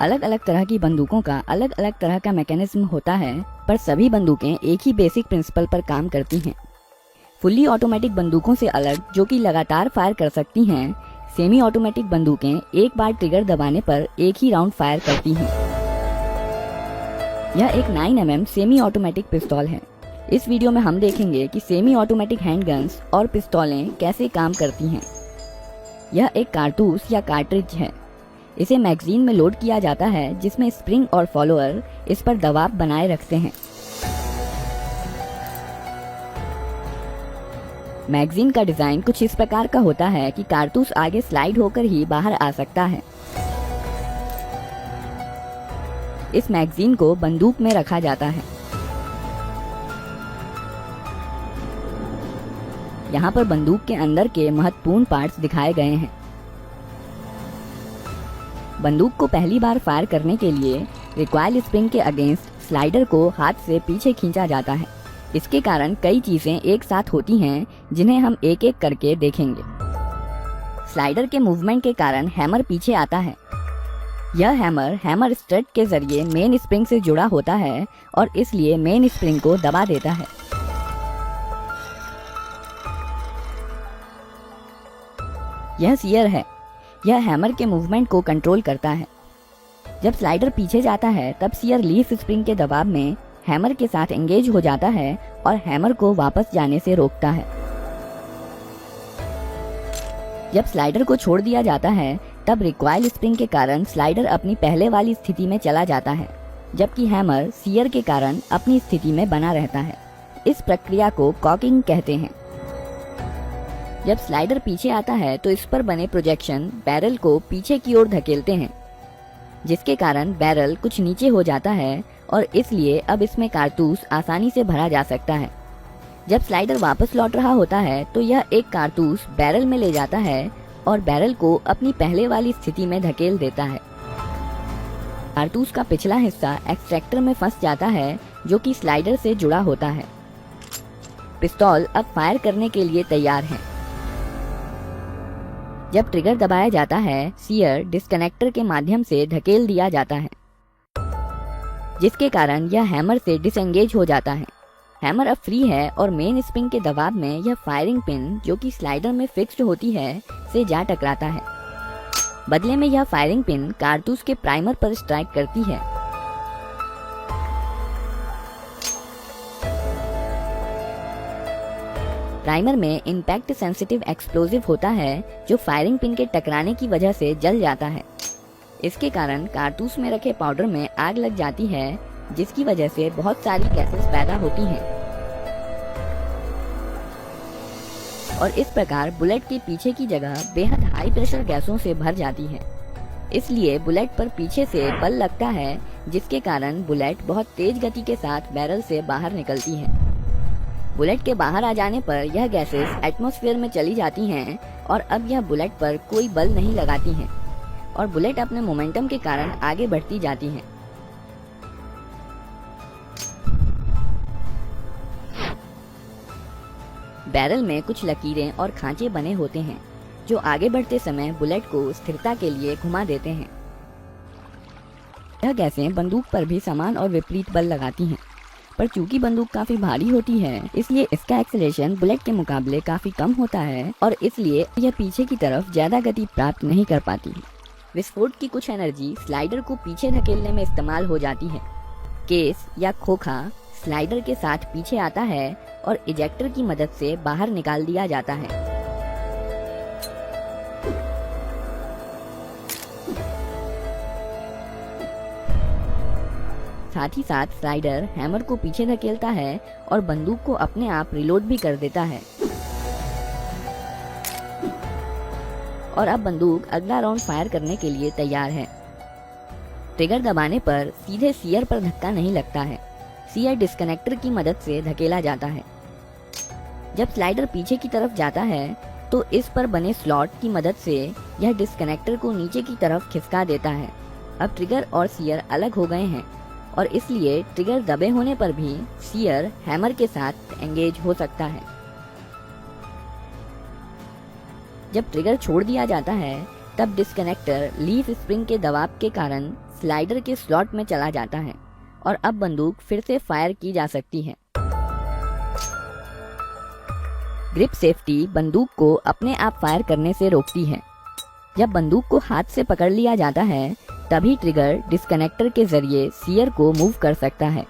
अलग अलग तरह की बंदूकों का अलग अलग तरह का मैकेनिज्म होता है, पर सभी बंदूकें एक ही बेसिक प्रिंसिपल पर काम करती हैं। फुल्ली ऑटोमेटिक बंदूकों से अलग, जो कि लगातार फायर कर सकती हैं, सेमी ऑटोमेटिक बंदूकें एक बार ट्रिगर दबाने पर एक ही राउंड फायर करती हैं। यह एक 9mm सेमी ऑटोमेटिक पिस्तौल है। इस वीडियो में हम देखेंगे कि सेमी ऑटोमेटिक हैंडगन्स और पिस्तौलें कैसे काम करती हैं। यह एक कारतूस या कार्ट्रिज है। इसे मैगजीन में लोड किया जाता है, जिसमें स्प्रिंग और फॉलोअर इस पर दबाव बनाए रखते हैं। मैगजीन का डिजाइन कुछ इस प्रकार का होता है कि कारतूस आगे स्लाइड होकर ही बाहर आ सकता है। इस मैगजीन को बंदूक में रखा जाता है। यहाँ पर बंदूक के अंदर के महत्वपूर्ण पार्ट्स दिखाए गए हैं। बंदूक को पहली बार फायर करने के लिए रिकॉइल स्प्रिंग के अगेंस्ट स्लाइडर को हाथ से पीछे खींचा जाता है। इसके कारण कई चीजें एक साथ होती हैं, जिन्हें हम एक एक करके देखेंगे। स्लाइडर के मूवमेंट के कारण हैमर पीछे आता है। यह हैमर स्ट्रट के जरिए मेन स्प्रिंग से जुड़ा होता है और इसलिए मेन स्प्रिंग को दबा देता है। यह सीयर है। यह हैमर के मूवमेंट को कंट्रोल करता है। जब स्लाइडर पीछे जाता है, तब सीयर लीफ स्प्रिंग के दबाव में हैमर के साथ एंगेज हो जाता है और हैमर को वापस जाने से रोकता है। जब स्लाइडर को छोड़ दिया जाता है, तब रिकॉइल स्प्रिंग के कारण स्लाइडर अपनी पहले वाली स्थिति में चला जाता है, जबकि हैमर सीयर के कारण अपनी स्थिति में बना रहता है। इस प्रक्रिया को कॉकिंग कहते हैं। जब स्लाइडर पीछे आता है, तो इस पर बने प्रोजेक्शन बैरल को पीछे की ओर धकेलते हैं, जिसके कारण बैरल कुछ नीचे हो जाता है और इसलिए अब इसमें कारतूस आसानी से भरा जा सकता है। जब स्लाइडर वापस लौट रहा होता है, तो यह एक कारतूस बैरल में ले जाता है और बैरल को अपनी पहले वाली स्थिति में धकेल देता है। कारतूस का पिछला हिस्सा एक्सट्रैक्टर में फंस जाता है, जो कि स्लाइडर से जुड़ा होता है। पिस्तौल अब फायर करने के लिए तैयार है। जब ट्रिगर दबाया जाता है, सीयर डिस्कनेक्टर के माध्यम से धकेल दिया जाता है, जिसके कारण यह हैमर से डिसएंगेज हो जाता है। हैमर अब फ्री है और मेन स्प्रिंग के दबाव में यह फायरिंग पिन, जो कि स्लाइडर में फिक्स्ड होती है, से जा टकराता है। बदले में यह फायरिंग पिन कारतूस के प्राइमर पर स्ट्राइक करती है। प्राइमर में इम्पैक्ट सेंसिटिव एक्सप्लोजिव होता है, जो फायरिंग पिन के टकराने की वजह से जल जाता है। इसके कारण कारतूस में रखे पाउडर में आग लग जाती है, जिसकी वजह से बहुत सारी गैसेस पैदा होती हैं और इस प्रकार बुलेट के पीछे की जगह बेहद हाई प्रेशर गैसों से भर जाती है। इसलिए बुलेट पर पीछे से बल लगता है, जिसके कारण बुलेट बहुत तेज गति के साथ बैरल से बाहर निकलती है। बुलेट के बाहर आ जाने पर यह गैसेस एटमॉस्फेयर में चली जाती हैं और अब यह बुलेट पर कोई बल नहीं लगाती हैं और बुलेट अपने मोमेंटम के कारण आगे बढ़ती जाती है। बैरल में कुछ लकीरें और खांचे बने होते हैं, जो आगे बढ़ते समय बुलेट को स्थिरता के लिए घुमा देते हैं। यह गैसें बंदूक पर भी समान और विपरीत बल लगाती हैं, पर चूंकि बंदूक काफी भारी होती है, इसलिए इसका एक्सेलरेशन बुलेट के मुकाबले काफी कम होता है और इसलिए यह पीछे की तरफ ज्यादा गति प्राप्त नहीं कर पाती। विस्फोट की कुछ एनर्जी स्लाइडर को पीछे धकेलने में इस्तेमाल हो जाती है। केस या खोखा स्लाइडर के साथ पीछे आता है और इजेक्टर की मदद से बाहर निकाल दिया जाता है। साथ ही साथ स्लाइडर हैमर को पीछे धकेलता है और बंदूक को अपने आप रिलोड भी कर देता है और अब बंदूक अगला राउंड फायर करने के लिए तैयार है। ट्रिगर दबाने पर सीधे सीयर पर धक्का नहीं लगता है। सीयर डिस्कनेक्टर की मदद से धकेला जाता है। जब स्लाइडर पीछे की तरफ जाता है, तो इस पर बने स्लॉट की मदद से यह डिस्कनेक्टर को नीचे की तरफ खिसका देता है। अब ट्रिगर और सीयर अलग हो गए हैं और इसलिए ट्रिगर दबे होने पर भी सीयर हैमर के साथ एंगेज हो सकता है। जब ट्रिगर छोड़ दिया जाता है, तब डिस्कनेक्टर लीफ स्प्रिंग के दबाव के कारण स्लाइडर के स्लॉट में चला जाता है और अब बंदूक फिर से फायर की जा सकती है। ग्रिप सेफ्टी बंदूक को अपने आप फायर करने से रोकती है। जब बंदूक को हाथ से पकड़ लिया जाता है तभी ट्रिगर डिस्कनेक्टर के जरिए सीयर को मूव कर सकता है।